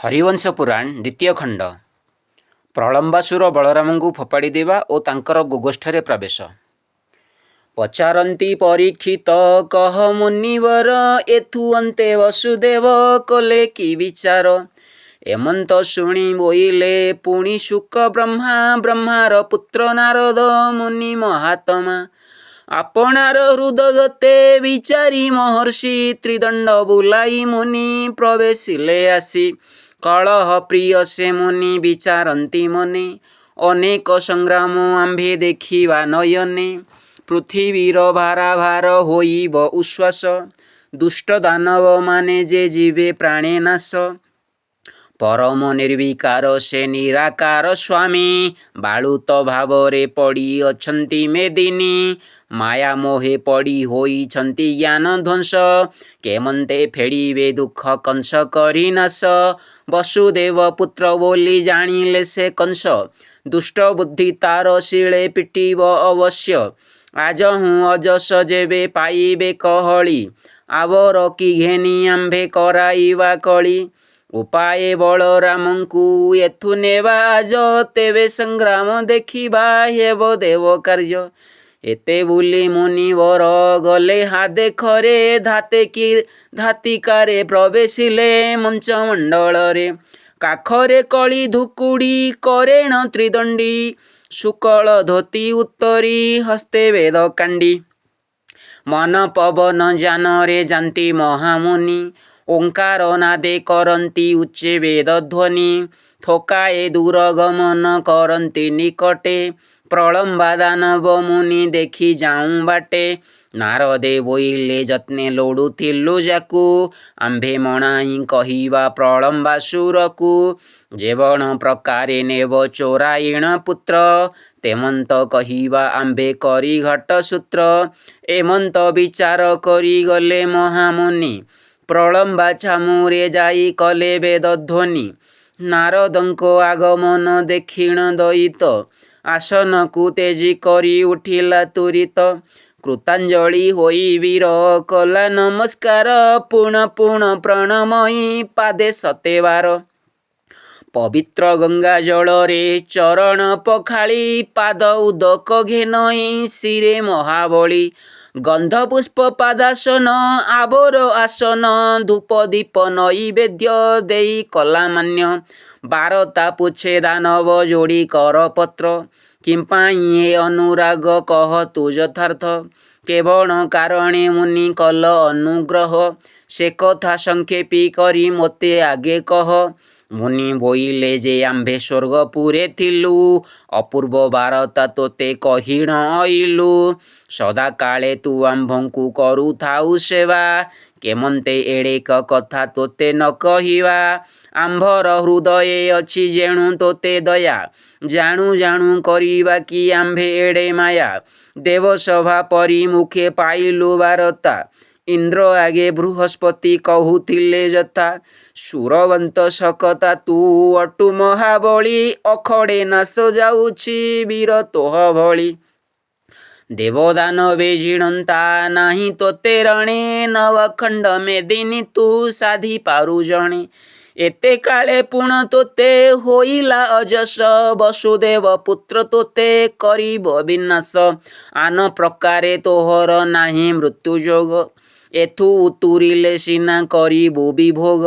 हरिवंश पुराण द्वितीय खंड। प्रलंबासुर बलराम को फोपाड़ी देवा और तांकर गोगोष्ठरे प्रवेश। पचारती परीक्षित कह मुनिवर एथु अंते वसुदेव कले कि विचार। एमंत शुणी बोइले पुणी शुक ब्रह्मा ब्रह्मार पुत्र नारद मुनि महात्मा। आपणार हृदगते विचारी महर्षि त्रिदंड बुलाई मुनि प्रवेशिले आसी। कलह प्रिय से मुनि विचारती मने अनेक संग्राम आंभे देखिवा नयने। पृथ्वीर भाराभार होइब उश्वास दुष्ट दानव माने जे जीवे प्राणे नाश। परम निर्विकार से निराकार स्वामी बालुत भावरे पड़ी अछंती मेदिनी। माया मोहे पड़ी होई छंती ज्ञान ध्वंस केमंते फेड़िबे दुख कंस करी नाश। वसुदेव पुत्र बोली जानिले से कंस दुष्ट बुद्धि तार शिले पिटिब अवश्य। आज हूँ अजस जेबे पाइबे कहली आवर कि घेनी आंभे कराइबा कली। उपाये बलरामंकु एथु नेवा आज तेवे संग्राम देखिबा हेब देव कार्य। एते बुली मुनिवर गले हा देखरे धाते कि धातिकारे प्रवेशिले मंच मंडलरे। काखरे कली धुकुड़ी करेण त्रिदंडी शुक्ल धोती उत्तरी हस्ते वेद कांडी। मन पवन जानरे जानती महामुनि ओंकार नादे करंती उच्चे वेद ध्वनि। थोकाए दूरगमन करंती निकटे प्रलंबा दानव मुनि देखी जाऊं बाटे। नारदे बोइले जत्ने लोड़ुथिलु जाकू आंभे मणाई कहिबा प्रलंबासुरकू। जेवण प्रकारे नेब चोरायण पुत्र तेमंत कहिबा आंभे करी घट सूत्र। एमंत विचार करी गले महामुनि प्रलंबा छामुरे जाई कले वेद ध्वनि। नारदंको आगमन देखिण दयित आसन को तेजी करी उठिला तुरित। कृतांजलि होई वीर कला नमस्कार पुण पुण प्रणमयी पादे सतेवार। पवित्र गंगा जलरे चरण पखाली पाद उदक घेनई शिरे महाबली। गंध पुष्प पादासन आबर आसन धूप दीप नैवेद्य देई कला मान्य। बारता पुछे दानव जोड़ी कर पत्र किंपाई अनुराग कह तु यथार्थ। केवल कारणे मुनि कल अनुग्रह से कथा संक्षेपी करी मोते आगे कह। मुनि बोइले जे आंभे स्वर्गपुरे थिलु अपूर्व बारता तोते कहिण अइलु। सदा काले तू आंभंकु करू थाउ सेवा केमंते एड़ेक कथा तोते न कहिवा। आंभर हृदये अछि जेणु तोते दया जाणु जाणु करिबा कि आंभे एड़े माया। देव सभा परी मुखे पाइलु बारता इंद्र आगे बृहस्पति कहूथिले यथा। सुरवंत सकता तू अटु महाबली अखड़े नाश जाउछि वीर तोह भली। देवदानवे जिणंता नाही तोते रणे नवखंड मेदिनी तू साधी पारु जणे। एते काले पुण तोते होइला अजस वसुदेव पुत्र तोते करिब विनाश। आन प्रकारे तोहर नाही मृत्यु जोग एथु उतुरिले सिना करिबु विभोग।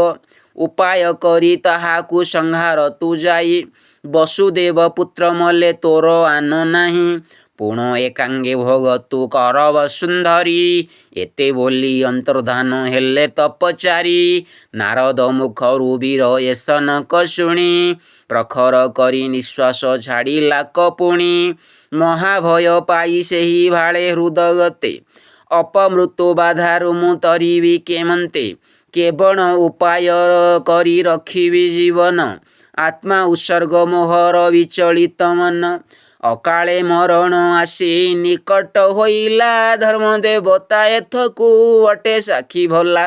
उपाय करी ताहाकु संहार तु जाई वसुदेव पुत्र मले तोर आन नाही। पुण एकांगे भोग तु करब सुंदरी एते बोली अंतर्धान हेले तपचारी। नारद मुखरु वीर एसन कसुणी प्रखर करी निश्वास छाड़िला कपुणी। महाभय पाई सेही भाले हृदगते अपमृत्यु बाधारु मु तरिबी केमंते। केवल उपाय करी रखिबी जीवन आत्मा उत्सर्ग मोहर विचलित मन। अकाले मरण आसी निकट होइला धर्म देवता एथकु अटे साखी भला।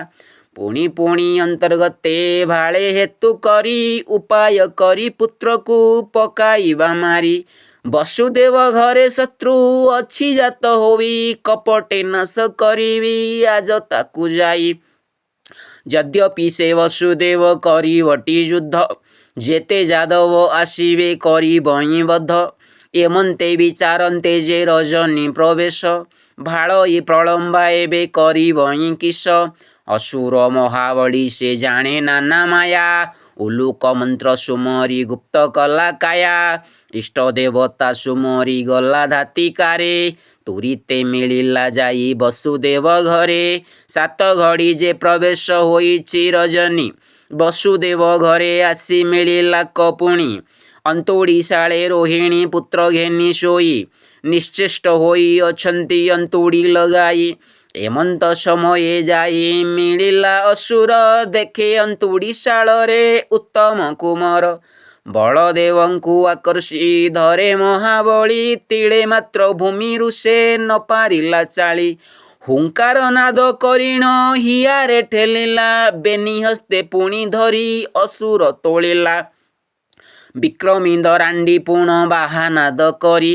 पुणी पुणी अंतर्गते भाले हेतु करी उपाय करी पुत्र को पकाइबा मारी। वसुदेव घरे शत्रु अछि जात होई कपटे नाश करिबी आज ताकु जाई। ଯଦ୍ୟପି ସେ ବସୁଦେବ କରିବଟି ଯୁଦ୍ଧ, ଯେତେ ଯାଦବ ଆସିବେ କରିବଇଁ ବଧ। ଏମନ୍ତେ ବିଚାରନ୍ତେ ଯେ ରଜନୀ ପ୍ରବେଶ, ଭାଳ ଏ ପ୍ରଳମ୍ବା ଏବେ କରିବଇଁ କିସ। ଅସୁର ମହାବଳୀ ସେ ଜାଣେ ନାନା ମାୟା, ଉଲୁକ ମନ୍ତ୍ର ସୁମରି ଗୁପ୍ତ କଲା କାୟା। ଇଷ୍ଟ ଦେବତା ସୁମରି ଗଲା ଧାତିକାରେ, ତୁରିତେ ମିଳିଲା ଯାଇ ବସୁଦେବ ଘରେ। ସାତ ଘଡ଼ି ଯେ ପ୍ରବେଶ ହୋଇଛି ରଜନୀ, ବସୁଦେବ ଘରେ ଆସି ମିଳିଲା କପୁଣି। ଅନ୍ତୁଡ଼ିଶାଳେ ରୋହିଣୀ ପୁତ୍ର ଘେନି ଶୋଇ, ନିଶ୍ଚେଷ୍ଟ ହୋଇ ଅଛନ୍ତି ଅନ୍ତୁଡ଼ି ଲଗାଇ। ଏମନ୍ତ ସମୟେ ଯାଇ ମିଳିଲା ଅସୁର, ଦେଖେ ଅନ୍ତୁଡ଼ିଶାଳରେ ଉତ୍ତମ କୁମର। ବଳଦେବଙ୍କୁ ଆକର୍ଷି ଧରେ ମହାବଳୀ, ତିଳେ ମାତ୍ର ଭୂମିରୁ ସେ ନ ପାରିଲା ଚାଳି। ହୁଙ୍କାର ନାଦ କରିଣ ହିଆରେ ଠେଲିଲା, ବେନି ହସ୍ତେ ପୁଣି ଧରି ଅସୁର ତୋଳିଲା। ବିକ୍ରମୀ ଦରାଣ୍ଡି ପୁଣ ବାହାନାଦ କରି,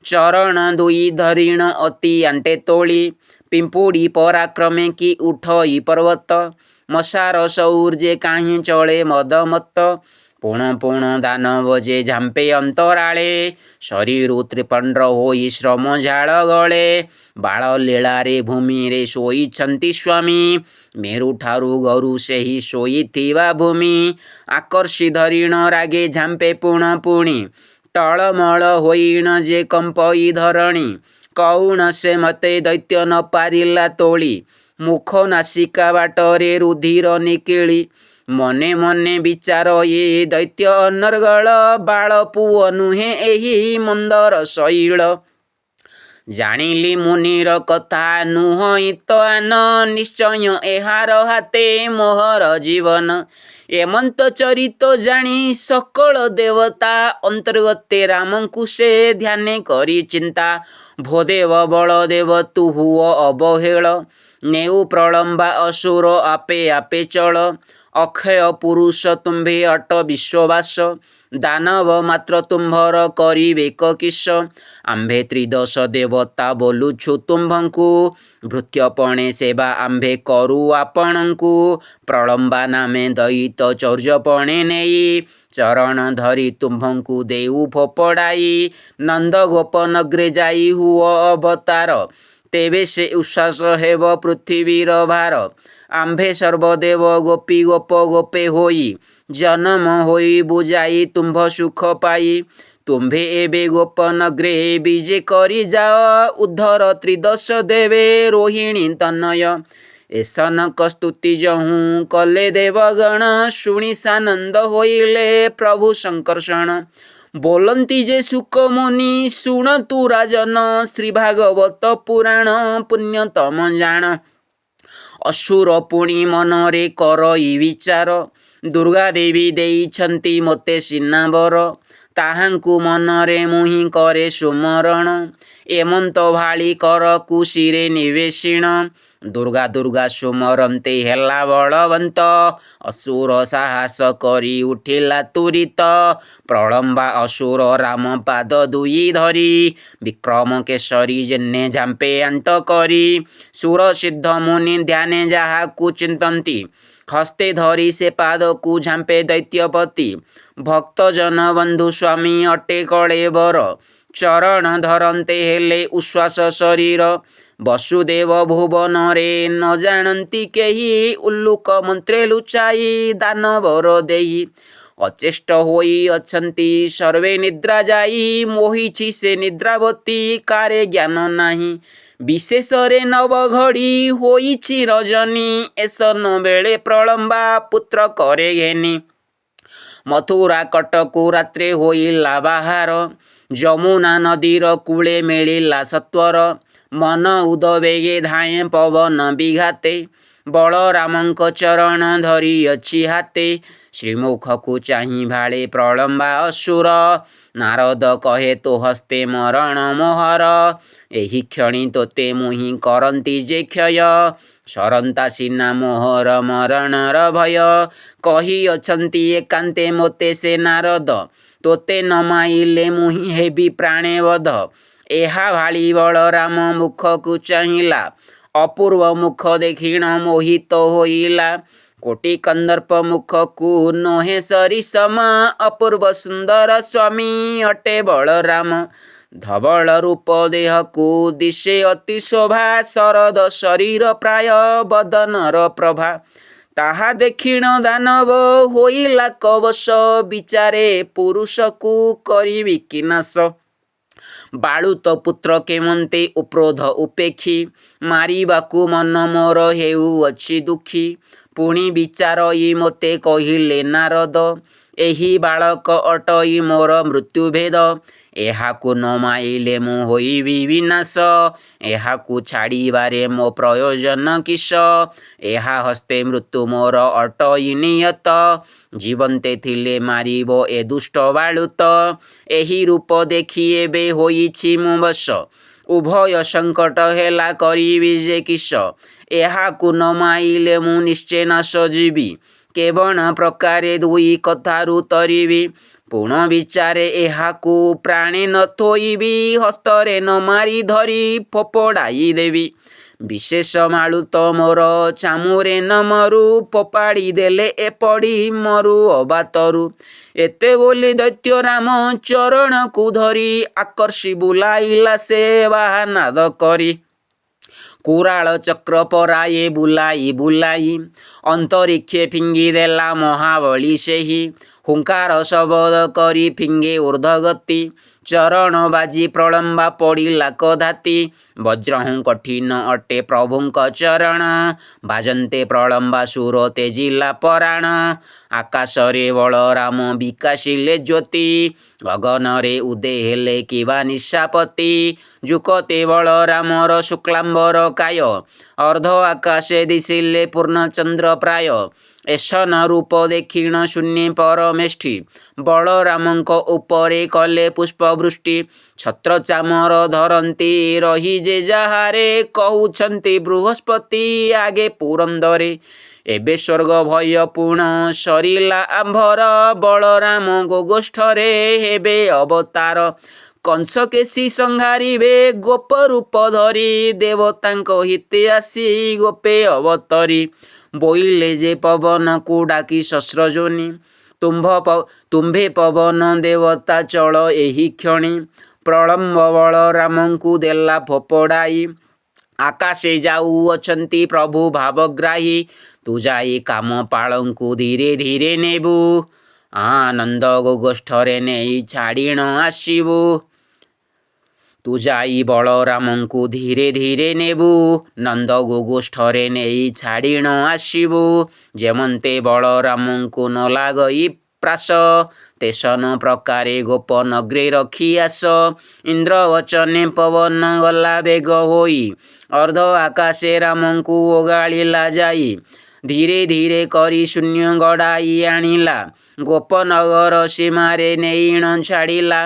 ଚରଣ ଦୁଇ ଧରିଣ ଅତି ଆଣ୍ଟେ ତୋଳି। ପିମ୍ପୁଡ଼ି ପରାକ୍ରମେ କି ଉଠଇ ପର୍ବତ, ମଶାର ସୌର୍ଯ୍ୟେ କାହିଁ ଚଳେ ମଦମତ୍ତ। ପୁଣ ପୁଣ ଦାନବ ଯେ ଝାମ୍ପେ ଅନ୍ତରାଳେ, ଶରୀରୁ ତ୍ରିପଣ୍ଡ ହୋଇ ଶ୍ରମ ଝାଳ ଗଳେ। ବାଳ ଲୀଳାରେ ଭୂମିରେ ଶୋଇଛନ୍ତି ସ୍ୱାମୀ, ମେରୁଠାରୁ ଗରୁ ସେହି ଶୋଇଥିବା ଭୂମି। ଆକର୍ଷି ଧରିଣ ରାଗେ ଝାମ୍ପେ ପୁଣ ପୁଣି, ଟଳମଳ ହୋଇଣ ଯେ କମ୍ପଇ ଧରଣୀ। କଉଣ ସେ ମତେ ଦୈତ୍ୟ ନ ପାରିଲା ତୋଳି, ମୁଖ ନାସିକା ବାଟରେ ରୁଧିର ନିକିଳି। ମନେ ମନେ ବିଚାର ଏ ଦୈତ୍ୟ ଅନର୍ଗଳ, ବାଳ ପୁଅ ନୁହେଁ ଏହି ମନ୍ଦର ଶୈଳ। ଜାଣିଲି ମୁନିର କଥା ନୁହଁ ତ ଆନ, ନିଶ୍ଚୟ ଏହାର ହାତେ ମୋହର ଜୀବନ। ଏମନ୍ତ ଚରିତ ଜାଣି ସକଳ ଦେବତା, ଅନ୍ତର୍ଗତେ ରାମଙ୍କୁ ସେ ଧ୍ୟାନେ କରି ଚିନ୍ତା। ଭୋଦେବ ବଳଦେବ ତୁ ହୁଅ ଅବହେଳ, ନେଉ ପ୍ରଳମ୍ବା ଅସୁର ଆପେ ଆପେ ଚଳ। ଅକ୍ଷୟ ପୁରୁଷ ତୁମ୍ଭେ ଅଟ ବିଶ୍ୱବାସ, ଦାନବ ମାତ୍ର ତୁମ୍ଭର କରିବେ କିସ। ଆମ୍ଭେ ତ୍ରିଦଶ ଦେବତା ବୋଲୁଛୁ ତୁମ୍ଭଙ୍କୁ, ଭୃତ୍ୟପଣେ ସେବା ଆମ୍ଭେ କରୁ ଆପଣଙ୍କୁ। ପ୍ରଳମ୍ବା ନାମେ ଦଇତ ଚୌର୍ଯ୍ୟପଣେ ନେଇ, ଚରଣ ଧରି ତୁମ୍ଭଙ୍କୁ ଦେଉ ଫୋପଡ଼ାଇ। ନନ୍ଦ ଗୋପ ନଗ୍ରେ ଯାଇ ହୁଅ ଅବତାର, ତେବେ ସେ ଉଶ୍ୱାସ ହେବ ପୃଥିବୀର ଭାର। ଆମ୍ଭେ ସର୍ବଦେବ ଗୋପୀ ଗୋପ ଗୋପେ ହୋଇ, ଜନମ ହୋଇ ବୁଝାଇ ତୁମ୍ଭ ସୁଖ ପାଇ। ତୁମ୍ଭେ ଏବେ ଗୋପନଗ୍ରେ ବିଜେ କରି ଯାଅ, ଉଦ୍ଧର ତ୍ରିଦଶ ଦେବେ ରୋହିଣୀ ତନୟ। ଏ ସନକ ସ୍ତୁତି ଯହୁଁ କଲେ ଦେବଗଣ, ଶୁଣି ସାନନ୍ଦ ହୋଇଲେ ପ୍ରଭୁ ଶଙ୍କର୍ଷଣ। ବୋଲନ୍ତି ଯେ ସୁକ ମୁନି ଶୁଣନ୍ତୁ ରାଜନ, ଶ୍ରୀ ଭାଗବତ ପୁରାଣ ପୁଣ୍ୟତମ ଜାଣ। ଅସୁର ପୁଣି ମନରେ କରଇ ବିଚାର, ଦୁର୍ଗା ଦେବୀ ଦେଇଛନ୍ତି ମୋତେ ସିନା ବର। ତାହାଙ୍କୁ ମନରେ ମୁହିଁ କରେ ସୁମରଣ, ଏମନ୍ତ ଭାଳି କର କୁଶିରେ ନିବେଶିଣ। ଦୁର୍ଗା ଦୁର୍ଗା ସୁମରନ୍ତେ ହେଲା ବଳବନ୍ତ, ଅସୁର ସାହସ କରି ଉଠିଲା ତୁରିତ। ପ୍ରଳମ୍ବା ଅସୁର ରାମ ପାଦ ଦୁଇ ଧରି, ବିକ୍ରମ କେଶରୀ ଯେହ୍ନେ ଝାମ୍ପେ ଆଣ୍ଟ କରି। ସୁର ସିଦ୍ଧ ମୁନି ଧ୍ୟାନେ ଯାହାକୁ ଚିନ୍ତନ୍ତି, ହସ୍ତେ ଧରି ସେ ପାଦକୁ ଝାମ୍ପେ ଦୈତ୍ୟପତି। ଭକ୍ତ ଜନ ବନ୍ଧୁ ସ୍ୱାମୀ ଅଟେ କଳେବର, ଚରଣ ଧରନ୍ତେ ହେଲେ ଉଶ୍ୱାସ ଶରୀର। ବସୁଦେବ ଭୁବନରେ ନ ଜାଣନ୍ତି କେହି, ଉଲ୍ଲୁକ ମନ୍ତ୍ରେ ଲୁଚାଇ ଦାନବର ଦେଇ। ଅଚେଷ୍ଟ ହୋଇ ଅଛନ୍ତି ସର୍ବେ ନିଦ୍ରା ଯାଇ, ମୋହିଛି ସେ ନିଦ୍ରାବତୀ କାରେ ଜ୍ଞାନ ନାହିଁ। ବିଶେଷରେ ନବଘଡ଼ି ହୋଇଛି ରଜନୀ, ଏସନ ବେଳେ ପ୍ରଳମ୍ବା ପୁତ୍ର କରେ ଘେନି। ମଥୁରା କଟକୁ ରାତ୍ରେ ହୋଇଲା ବାହାର, ଯମୁନା ନଦୀର କୂଳେ ମିଳିଲା ସତ୍ୱର। ମନ ଉଦବେଗେ ଧାଏଁ ପବନ ବିଘାତେ, ବଳରାମଙ୍କ ଚରଣ ଧରିଅଛି ହାତେ। ଶ୍ରୀମୁଖକୁ ଚାହିଁ ଭାଳେ ପ୍ରଳମ୍ବା ଅସୁର, ନାରଦ କହେ ତୋ ହସ୍ତେ ମରଣ ମୋହର। ଏହି କ୍ଷଣି ତୋତେ ମୁହିଁ କରନ୍ତି ଯେ କ୍ଷୟ, ସରନ୍ତା ସିନା ମୋହର ମରଣର ଭୟ। କହିଅଛନ୍ତି ଏକାନ୍ତେ ମୋତେ ସେ ନାରଦ, ତୋତେ ନ ମାଇଲେ ମୁହିଁ ହେବି ପ୍ରାଣେ ବଧ। ଏହା ଭାଳି ବଳରାମ ମୁଖକୁ ଚାହିଁଲା, अपूर्व मुख देखिण मोहित होइला कोटि कंदर्प मुख को नोहे सरी सम अपूर्व सुंदर स्वामी अटे बलराम धवल रूप देह को दिशे अति शोभा शरद शरीर प्राय बदनर प्रभा ताहा देखिण दानव होइला कवश विचारे पुरुष को करिबि कि नाश बाळुत पुत्र केमंते उपरोध उपेक्षी मारिबाकू मन मोर हेउअछि दुखी पुणी विचार इ मोते कहिले नारद एही बालक अटई मोर मृत्यु भेद एहाकू न माइले मु होइबि विनाश एहाकू छाड़िबारे मो प्रयोजन किस एहा हस्ते मृत्यु मोर अटई नियत जीवन्ते थिले मारिबो ए दुष्ट बालुत एही रूप देखि एबे होइछि मु बश उभय संकट हेला करिबि जे किस एहाकू न माइले मु निश्चय नाश जीवी केवण प्रकारे दुई कथारु तरिबि पुण विचारे एहाकू प्राणे न थोइबि हस्तरे न मारी धरी फोपड़ाई देवी विशेष माळुत मोर चामुरे न मरु फोपाड़ी देले एपड़ी मरु अबातरु एते बोली दैत्य राम चरण को धरी आकर्षि बुलाइला से बाहानाद करी कुराल चक्र पराये बुलाई बुलाई अंतरिक्षे फिंगी देला महाबली सेही हुंकार शब्द करी फिंगे ऊर्ध्वगति चरण बाजी प्रलंबा पड़िला कधाती वज्रहूँ कठिन अटे प्रभुंक चरण बाजन्ते प्रलंबा सुर तेजिला पराण आकाशरे बलराम विकासिले ज्योति गगनरे उदे हेले किबा निशापति जुकते बलरामर शुक्लांबर काय अर्ध आकाशे दिशिले पूर्णचंद्र प्राय एसन रूप देखिण शून्य परमेष्ठी बलरामंक उपरे कले पुष्पवृष्टि छत्र चामर धरती रही जे जाहारे कहउछन्ति बृहस्पति आगे पुरंदरे एबे स्वर्ग भय पूर्ण सरिला आंभर बलराम गोगोष्ठरे हेबे अवतार कंस केसी संहारिबे गोप रूप धरी देवतांक हिते आसी गोपे अवतरी बोइले जे पवन को डाकी शस्त्रजोनि तुम्भे पवन देवता चल एही क्षणी प्रलंब बलराम को देला फोपड़ाई आकाशे जाऊ अछंती प्रभु भावग्राही तू जाई काम पालंकु धीरे धीरे नेबु आनंद गोगोष्ठरे नेई छाड़िण आसिबु तू जाई बलरामंकु धीरे धीरे नेबु नंद गोगोष्ठरे नेई छाड़िण आसिबु जेमंते बलरामंकु न लागई प्रास तेसन प्रकारे गोपनग्रे रखी आस इंद्र वचने पवन गला बेग होई अर्ध आकाशे रामंकु ओगाड़िला जाई धीरे धीरे करी शून्य गड़ाई आनिला गोपनगर सीमारे नेईण छाड़िला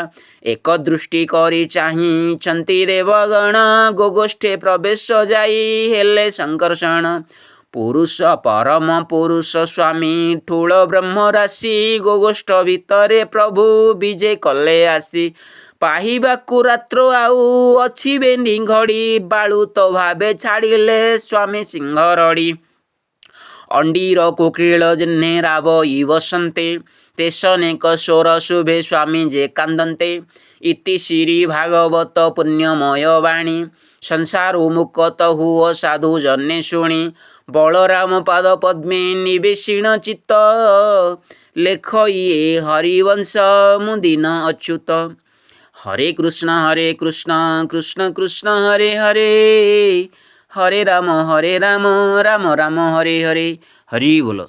एक दृष्टि करी चाहिछन्ति देवगण गोगोष्ठे प्रवेश जाई हेले संकर्षण पुरुष परम पुरुष स्वामी ठूल ब्रह्म राशि गोगोष्ठ भितरे प्रभु विजे कले आसी पाहिबाकू रात्र आउ अछि बेनी घड़ी बाळुत भावे छाड़िले स्वामी सिंहरड़ी अंडीर कोकिल जिन्हे राव बसन्ते तेसनेक स्वर शुभे स्वामी जे कांदन्ते इति श्री भागवत पुण्यमय वाणी संसार मुक्त हुओ साधु जने शुणी बलराम पाद पद्मे निवेशिण चित्त लेख ये हरिवंश मुदिन अच्युत हरे कृष्ण कृष्ण कृष्ण हरे हरे हरे राम राम राम हरे हरे हरि बोल।